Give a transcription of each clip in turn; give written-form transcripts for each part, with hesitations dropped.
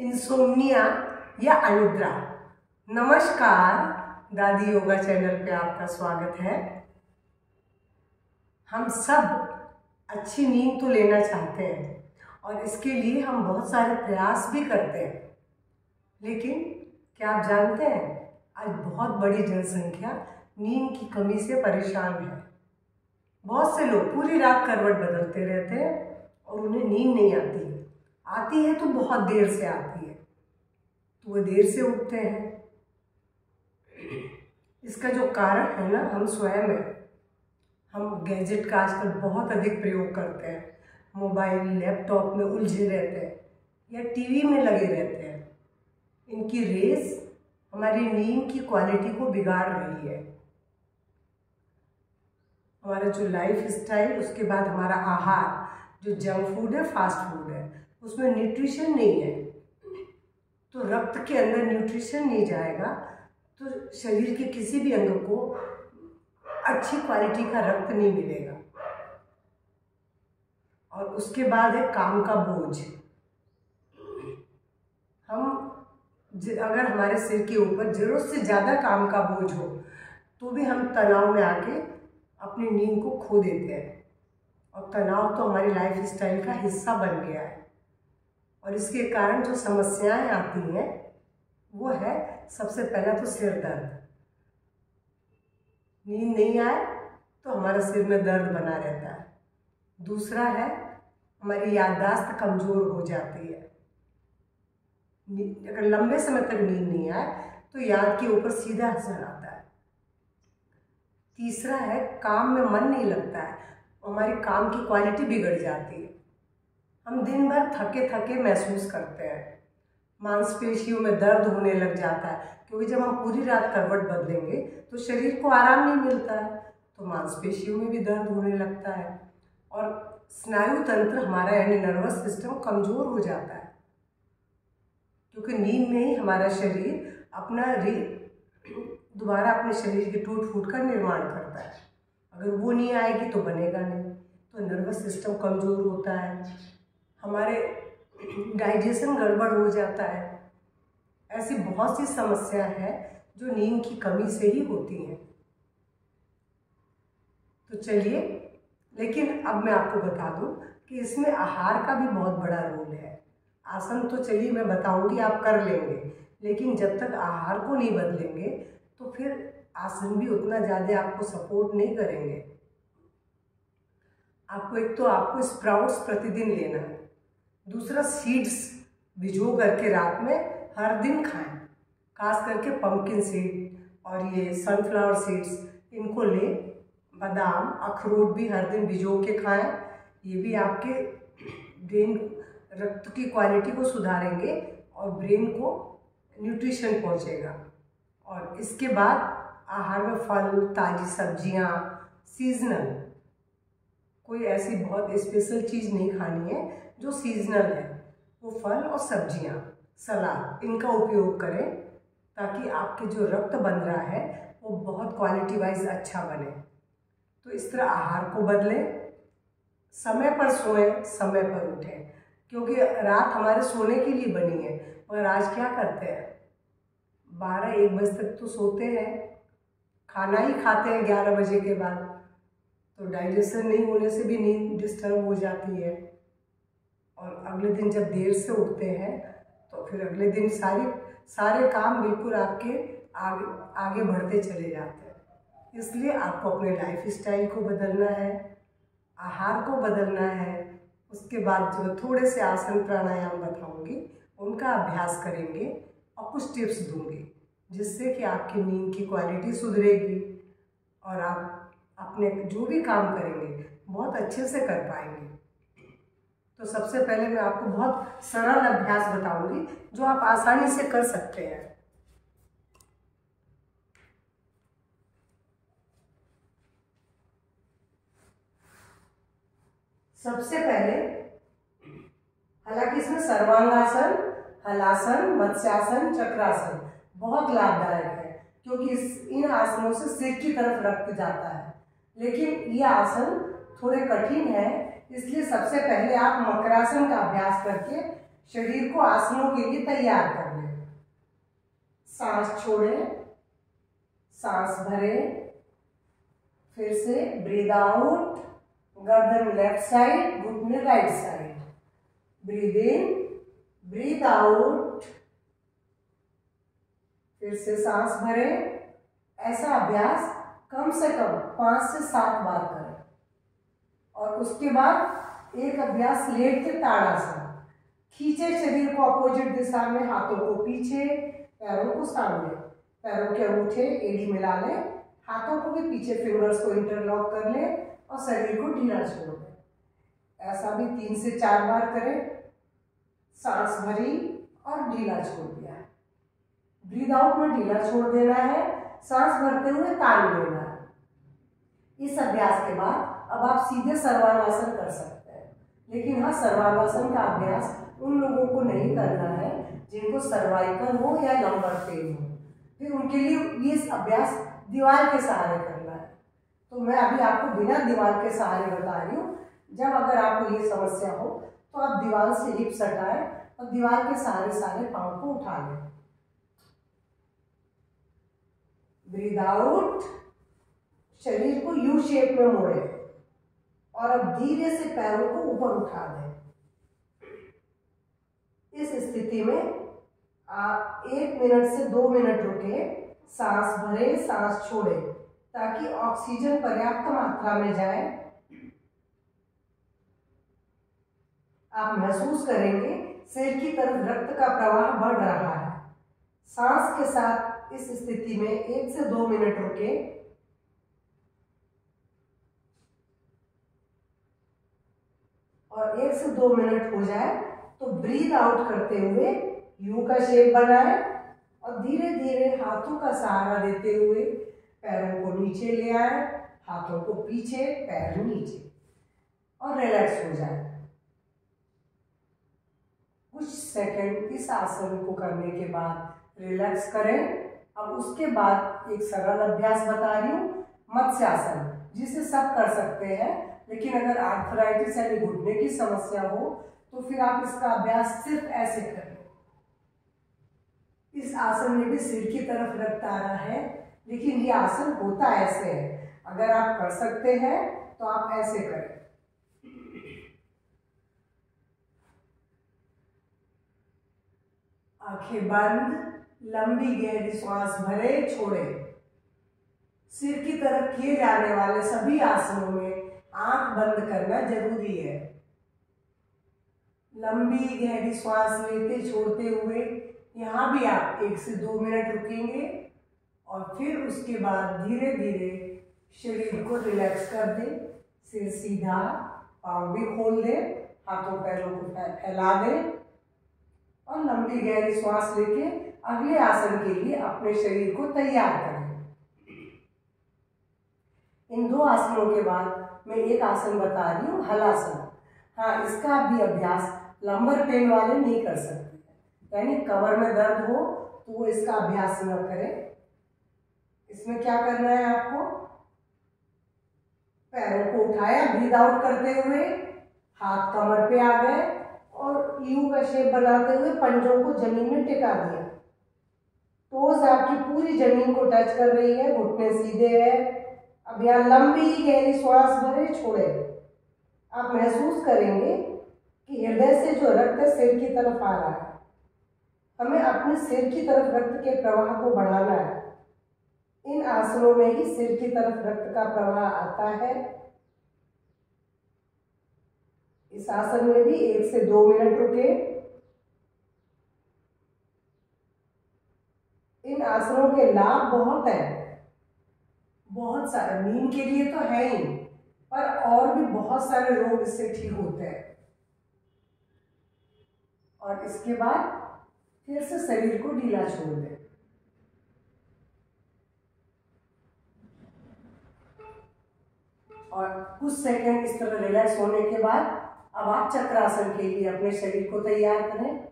Insomnia या अनिद्रा। नमस्कार, दादी योगा चैनल पे आपका स्वागत है। हम सब अच्छी नींद तो लेना चाहते हैं और इसके लिए हम बहुत सारे प्रयास भी करते हैं, लेकिन क्या आप जानते हैं आज बहुत बड़ी जनसंख्या नींद की कमी से परेशान है। बहुत से लोग पूरी रात करवट बदलते रहते हैं और उन्हें नींद नहीं आती है तो बहुत देर से आती है, तो वो देर से उठते हैं। इसका जो कारण है ना, हम स्वयं हैं। हम गैजेट का आजकल बहुत अधिक प्रयोग करते हैं, मोबाइल लैपटॉप में उलझे रहते हैं या टीवी में लगे रहते हैं। इनकी रेस हमारी नींद की क्वालिटी को बिगाड़ रही है। हमारा जो लाइफ स्टाइल, उसके बाद हमारा आहार, जो जंक फूड है, फास्ट फूड है, उसमें न्यूट्रिशन नहीं है। तो रक्त के अंदर न्यूट्रिशन नहीं जाएगा तो शरीर के किसी भी अंग को अच्छी क्वालिटी का रक्त नहीं मिलेगा। और उसके बाद है काम का बोझ। अगर हमारे सिर के ऊपर जरूरत से ज़्यादा काम का बोझ हो तो भी हम तनाव में आके अपनी नींद को खो देते हैं। और तनाव तो हमारी लाइफ स्टाइल का हिस्सा बन गया है और इसके कारण जो समस्याएं आती हैं वो है, सबसे पहला तो सिर दर्द। नींद नहीं आए तो हमारा सिर में दर्द बना रहता है। दूसरा है, हमारी याददाश्त कमज़ोर हो जाती है। अगर लंबे समय तक नींद नहीं आए तो याद के ऊपर सीधा असर आता है। तीसरा है, काम में मन नहीं लगता है, हमारी काम की क्वालिटी बिगड़ जाती है। हम दिन भर थके थके महसूस करते हैं, मांसपेशियों में दर्द होने लग जाता है, क्योंकि जब हम पूरी रात करवट बदलेंगे तो शरीर को आराम नहीं मिलता है, तो मांसपेशियों में भी दर्द होने लगता है। और स्नायु तंत्र हमारा यानी नर्वस सिस्टम कमज़ोर हो जाता है, क्योंकि नींद में ही हमारा शरीर दोबारा अपने शरीर के टूट फूट का निर्माण करता है। अगर वो नहीं आएगी तो बनेगा नहीं, तो नर्वस सिस्टम कमज़ोर होता है, हमारे डाइजेशन गड़बड़ हो जाता है। ऐसी बहुत सी समस्या है जो नींद की कमी से ही होती हैं। तो चलिए, लेकिन अब मैं आपको बता दूं कि इसमें आहार का भी बहुत बड़ा रोल है। आसन तो चलिए मैं बताऊंगी, आप कर लेंगे, लेकिन जब तक आहार को नहीं बदलेंगे तो फिर आसन भी उतना ज़्यादा आपको सपोर्ट नहीं करेंगे। आपको स्प्राउट्स प्रतिदिन लेना है। दूसरा, सीड्स भिगो करके रात में हर दिन खाएं, खास करके पंपकिन सीड और ये सनफ्लावर सीड्स, इनको लें। बादाम, अखरोट भी हर दिन भिगो के खाएं। ये भी आपके ब्रेन, रक्त की क्वालिटी को सुधारेंगे और ब्रेन को न्यूट्रिशन पहुंचेगा। और इसके बाद आहार में फल, ताज़ी सब्जियां, सीजनल, कोई ऐसी बहुत स्पेशल चीज़ नहीं खानी है, जो सीजनल है वो फल और सब्जियां, सलाद, इनका उपयोग करें ताकि आपके जो रक्त बन रहा है वो बहुत क्वालिटी वाइज अच्छा बने। तो इस तरह आहार को बदलें, समय पर सोएं, समय पर उठें, क्योंकि रात हमारे सोने के लिए बनी है। मगर आज क्या करते हैं, 12-1 बजे तक तो सोते हैं, खाना ही खाते हैं 11 बजे के बाद, तो डाइजेशन नहीं होने से भी नींद डिस्टर्ब हो जाती है। और अगले दिन जब देर से उठते हैं तो फिर अगले दिन सारे काम बिल्कुल आपके आगे बढ़ते चले जाते हैं। इसलिए आपको अपने लाइफ स्टाइल को बदलना है, आहार को बदलना है। उसके बाद जो थोड़े से आसन प्राणायाम बताऊंगी उनका अभ्यास करेंगे और कुछ टिप्स दूंगी, जिससे कि आपकी नींद की क्वालिटी सुधरेगी और आप अपने जो भी काम करेंगे बहुत अच्छे से कर पाएंगे। तो सबसे पहले मैं आपको बहुत सरल अभ्यास बताऊंगी जो आप आसानी से कर सकते हैं। सबसे पहले, हालांकि इसमें सर्वांगासन, हलासन, मत्स्यासन, चक्रासन बहुत लाभदायक है, क्योंकि इन आसनों से सिर की तरफ रक्त जाता है। लेकिन ये आसन थोड़े कठिन है, इसलिए सबसे पहले आप मकरासन का अभ्यास करके शरीर को आसनों के लिए तैयार कर लें। सांस छोड़ें, सांस भरें, फिर से ब्रीद आउट, गर्दन लेफ्ट साइड, घुटने right side. Breathe in, breathe out, फिर से सांस भरें। ऐसा अभ्यास कम से कम 5 से 7 बार करें। और उसके बाद एक अभ्यास लेट के ताड़ासन। खींचे शरीर को अपोजिट दिशा में, हाथों को पीछे, पैरों को सामने, पैरों के अंगूठे एड़ी मिला लें, हाथों को भी पीछे फिंगर्स को इंटरलॉक कर लें और शरीर को ढीला छोड़ दें। ऐसा भी 3 से 4 बार करें। सांस भरी और ढीला छोड़ दिया। ब्रीद आउट में ढीला छोड़ देना है, सांस भरते हुए तान लेना है। इस अभ्यास के बाद अब आप सीधे सर्वांगासन कर सकते हैं। लेकिन हाँ, सर्वांगासन का अभ्यास उन लोगों को नहीं करना है जिनको सर्वाइकल हो या लंबर पेन हो। फिर उनके लिए ये अभ्यास दीवार के सहारे करना है। तो मैं अभी आपको बिना दीवार के सहारे बता रही हूँ। जब अगर आपको ये समस्या हो तो आप दीवार से हिप्स हटाएं और दीवार के सहारे सारे पांव को उठा लें। ब्रीद आउट, शरीर को यू शेप में मोड़े और अब धीरे से पैरों को ऊपर उठा दें। इस स्थिति में आप 1 मिनट से 2 मिनट रुके, सांस भरे, सांस छोड़े, ताकि ऑक्सीजन पर्याप्त मात्रा में जाए। आप महसूस करेंगे सिर की तरफ रक्त का प्रवाह बढ़ रहा है। सांस के साथ इस स्थिति में 1 से 2 मिनट रुके और 1 से 2 मिनट हो जाए तो ब्रीद आउट करते हुए यू का शेप बनाएं और धीरे धीरे हाथों का सहारा देते हुए पैरों को नीचे ले आए, हाथों को पीछे, पैर नीचे, और रिलैक्स हो जाए। कुछ सेकंड इस आसन को करने के बाद रिलैक्स करें। अब उसके बाद एक सरल अभ्यास बता रही हूँ, मत्स्यासन, जिसे सब कर सकते हैं। लेकिन अगर आर्थराइटिस यानी घुटने की समस्या हो तो फिर आप इसका अभ्यास सिर्फ ऐसे करें। इस आसन में भी सिर की तरफ रक्त आ रहा है, लेकिन ये आसन होता ऐसे है। अगर आप कर सकते हैं तो आप ऐसे करें। आंखें बंद, लंबी गहरी सांस भरे, छोड़े। सिर की तरफ किए जाने वाले सभी आसनों में आंख बंद करना जरूरी है। लंबी गहरी सांस लेते छोड़ते हुए यहाँ भी आप 1 से 2 मिनट रुकेंगे और फिर उसके बाद धीरे धीरे शरीर को रिलैक्स कर दें। सिर सीधा, पाँव भी खोल दें, हाथों पैरों को फैला दें और लंबी गहरी सांस लेके अगले आसन के लिए अपने शरीर को तैयार करें। इन 2 आसनों के बाद मैं एक आसन बता रही हूँ, हलासन। हाँ, इसका भी अभ्यास लंबर पेन वाले नहीं कर सकते, यानी कमर में दर्द हो तो वो इसका अभ्यास न करें। इसमें क्या करना है आपको, पैरों को उठाया, ब्रीद आउट करते हुए, हाथ कमर पे आ गए और यू का शेप बनाते हुए पंजों को जमीन में टिका दिया। टोज आपकी पूरी जमीन को टच कर रही है, घुटने सीधे हैं। अब यहाँ लंबी गहरी श्वास भरे, छोड़े। आप महसूस करेंगे कि हृदय से जो रक्त सिर की तरफ आ रहा है। हमें अपने सिर की तरफ रक्त के प्रवाह को बढ़ाना है। इन आसनों में ही सिर की तरफ रक्त का प्रवाह आता है। इस आसन में भी 1 से 2 मिनट रुके। इन आसनों के लाभ बहुत है, बहुत सारे, नींद के लिए तो है ही, पर और भी बहुत सारे रोग इससे ठीक होते हैं। और इसके बाद फिर से शरीर को ढीला छोड़ दें। और कुछ सेकंड इस तरह रिलैक्स होने के बाद अब आप चक्रासन के लिए अपने शरीर को तैयार करें।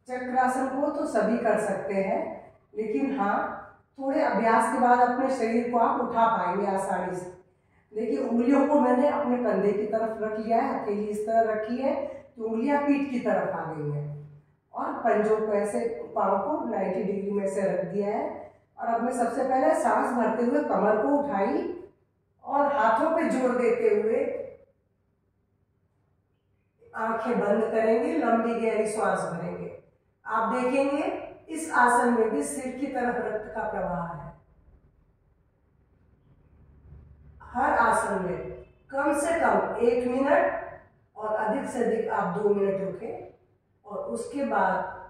चक्रासन को तो सभी कर सकते हैं, लेकिन हाँ, थोड़े अभ्यास के बाद अपने शरीर को आप उठा पाएंगे आसानी से। देखिए उंगलियों को मैंने अपने कंधे की तरफ रख लिया है, हथेली इस तरह रखी है तो उंगलियां पीठ की तरफ आ गई हैं और पंजों को ऐसे, पाँव को 90 डिग्री में से रख दिया है। और अब मैं सबसे पहले सांस भरते हुए कमर को उठाई और हाथों पे जोर देते हुए आंखें बंद करेंगे, लंबी गहरी सांस भरेंगे। आप देखेंगे इस आसन में भी सिर की तरफ रक्त का प्रवाह है। हर आसन में कम से कम 1 मिनट और अधिक से अधिक आप 2 मिनट रुकें और उसके बाद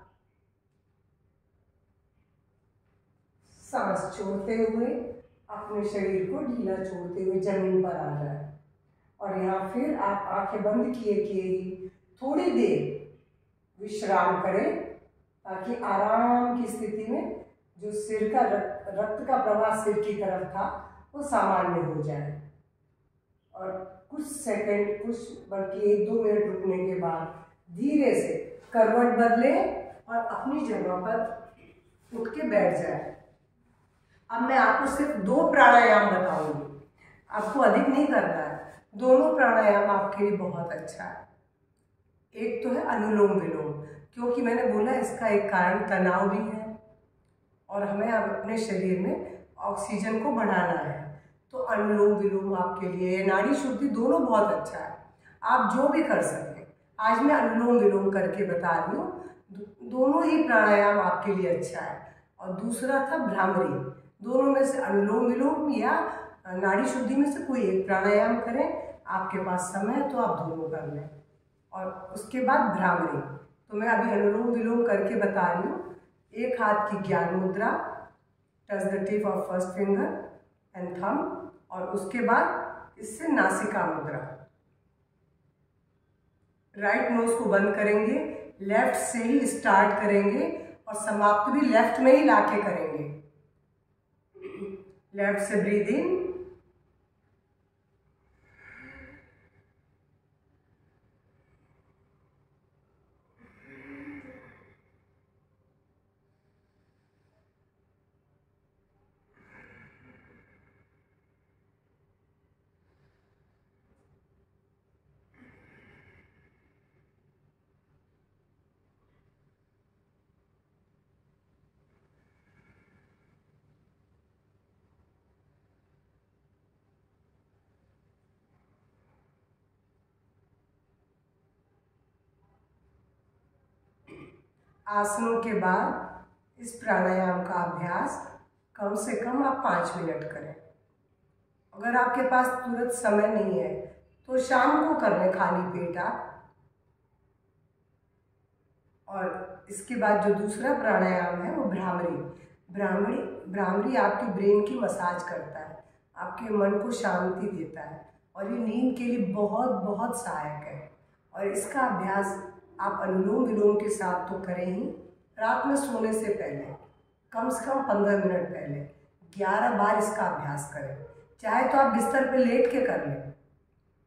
सांस छोड़ते हुए अपने शरीर को ढीला छोड़ते हुए जमीन पर आ जाए। और यहाँ फिर आप आंखें बंद किए ही थोड़ी देर विश्राम करें ताकि आराम की स्थिति में जो सिर का रक्त का प्रवाह सिर की तरफ था वो सामान्य हो जाए। और कुछ सेकंड, कुछ बल्कि 1-2 मिनट रुकने के बाद धीरे से करवट बदलें और अपनी जगह पर उठ के बैठ जाए। अब मैं आपको सिर्फ 2 प्राणायाम बताऊंगी, आपको अधिक नहीं करना है। दोनों प्राणायाम आपके लिए बहुत अच्छा है। एक तो है अनुलोम विलोम, क्योंकि मैंने बोला इसका एक कारण तनाव भी है और हमें अब अपने शरीर में ऑक्सीजन को बढ़ाना है। तो अनुलोम विलोम आपके लिए, नाड़ी शुद्धि, दोनों बहुत अच्छा है। आप जो भी कर सकें, आज मैं अनुलोम विलोम करके बता रही हूँ। दोनों ही प्राणायाम आपके लिए अच्छा है। और दूसरा था भ्रामरी। दोनों में से अनुलोम विलोम या नाड़ी शुद्धि में से कोई एक प्राणायाम करें। आपके पास समय है तो आप दोनों कर लें। और उसके बाद भ्रामरी, तो मैं अभी अनुलोम विलोम करके बता रही हूँ। एक हाथ की ज्ञान मुद्रा, touch the tip of first finger and thumb, और उसके बाद इससे नासिका मुद्रा। राइट नोज को बंद करेंगे, लेफ्ट से ही स्टार्ट करेंगे और समाप्त भी लेफ्ट में ही लाके करेंगे। लेफ्ट से ब्रीद इन, आसनों के बाद इस प्राणायाम का अभ्यास कम से कम आप 5 मिनट करें। अगर आपके पास तुरंत समय नहीं है तो शाम को कर लें खाली पेट आप। और इसके बाद जो दूसरा प्राणायाम है वो भ्रामरी आपके ब्रेन की मसाज करता है, आपके मन को शांति देता है और ये नींद के लिए बहुत बहुत सहायक है। और इसका अभ्यास आप अनुलोम विलोम के साथ तो करें ही, रात में सोने से पहले कम से कम 15 मिनट पहले 11 बार इसका अभ्यास करें। चाहे तो आप बिस्तर पे लेट के कर लें,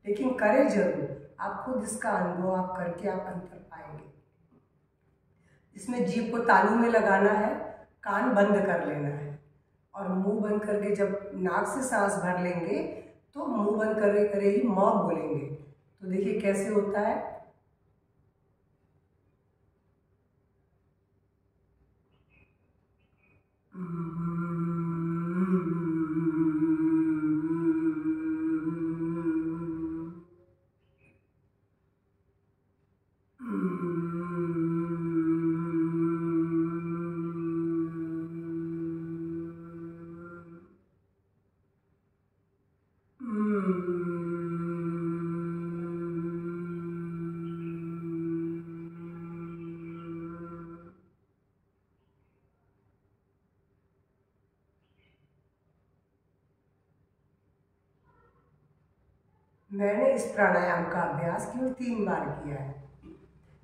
लेकिन करें जरूर। आप खुद इसका अनुभव आप करके आप अंतर पाएंगे। इसमें जीभ को तालू में लगाना है, कान बंद कर लेना है और मुंह बंद करके जब नाक से सांस भर लेंगे तो मुंह बंद करे ही म बोलेंगे। तो देखिए कैसे होता है। मैंने इस प्राणायाम का अभ्यास केवल 3 बार किया है,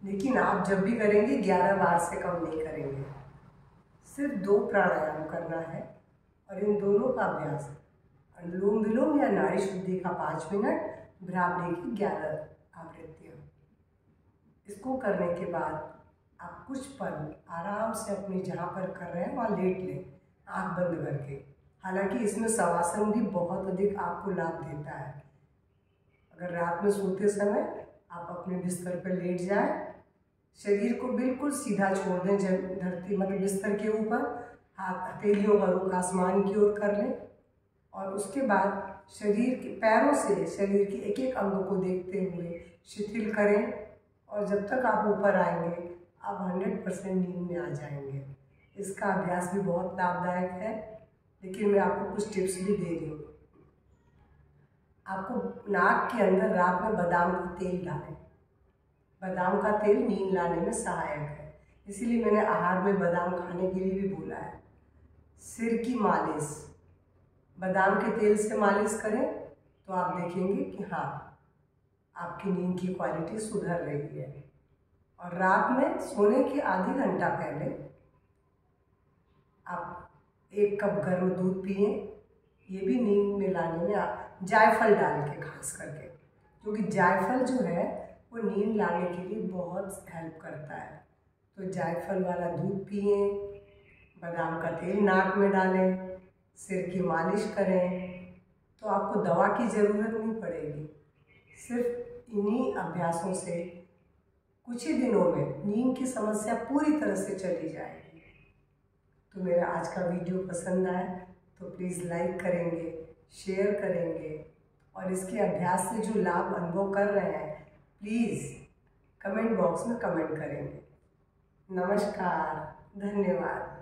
लेकिन आप जब भी करेंगे 11 बार से कम नहीं करेंगे। सिर्फ 2 प्राणायाम करना है और इन दोनों का अभ्यास अनुलोम विलोम या नाड़ी शुद्धि का 5 मिनट, भ्रामरी की 11 आवृत्तियाँ। इसको करने के बाद आप कुछ पल आराम से अपनी जहाँ पर कर रहे हैं वहाँ लेट लें, आँख बंद करके। हालांकि इसमें शवासन भी बहुत अधिक आपको लाभ देता है। अगर रात में सोते समय आप अपने बिस्तर पर लेट जाएं, शरीर को बिल्कुल सीधा छोड़ दें, धरती मतलब बिस्तर के ऊपर, हाथ हथेलियों का रुख आसमान की ओर कर लें और उसके बाद शरीर के पैरों से शरीर के एक एक अंग को देखते हुए शिथिल करें और जब तक आप ऊपर आएंगे आप 100% नींद में आ जाएंगे। इसका अभ्यास भी बहुत लाभदायक है, लेकिन मैं आपको कुछ टिप्स भी दे रही हूँ। आपको नाक के अंदर रात में बादाम का तेल डालें। बादाम का तेल नींद लाने में सहायक है, इसीलिए मैंने आहार में बादाम खाने के लिए भी बोला है। सिर की मालिश, बादाम के तेल से मालिश करें तो आप देखेंगे कि हाँ, आपकी नींद की क्वालिटी सुधर रही है। और रात में सोने के आधे घंटा पहले आप 1 कप गर्म दूध पिए। ये भी नींद में लाने में जायफल डाल के, खास करके, क्योंकि जायफल जो है वो नींद लाने के लिए बहुत हेल्प करता है। तो जायफल वाला दूध पिए, बादाम का तेल नाक में डालें, सिर की मालिश करें, तो आपको दवा की ज़रूरत नहीं पड़ेगी। सिर्फ इन्हीं अभ्यासों से कुछ ही दिनों में नींद की समस्या पूरी तरह से चली जाएगी। तो मेरा आज का वीडियो पसंद आए तो प्लीज़ लाइक करेंगे, शेयर करेंगे और इसके अभ्यास से जो लाभ अनुभव कर रहे हैं प्लीज़ कमेंट बॉक्स में कमेंट करेंगे। नमस्कार, धन्यवाद।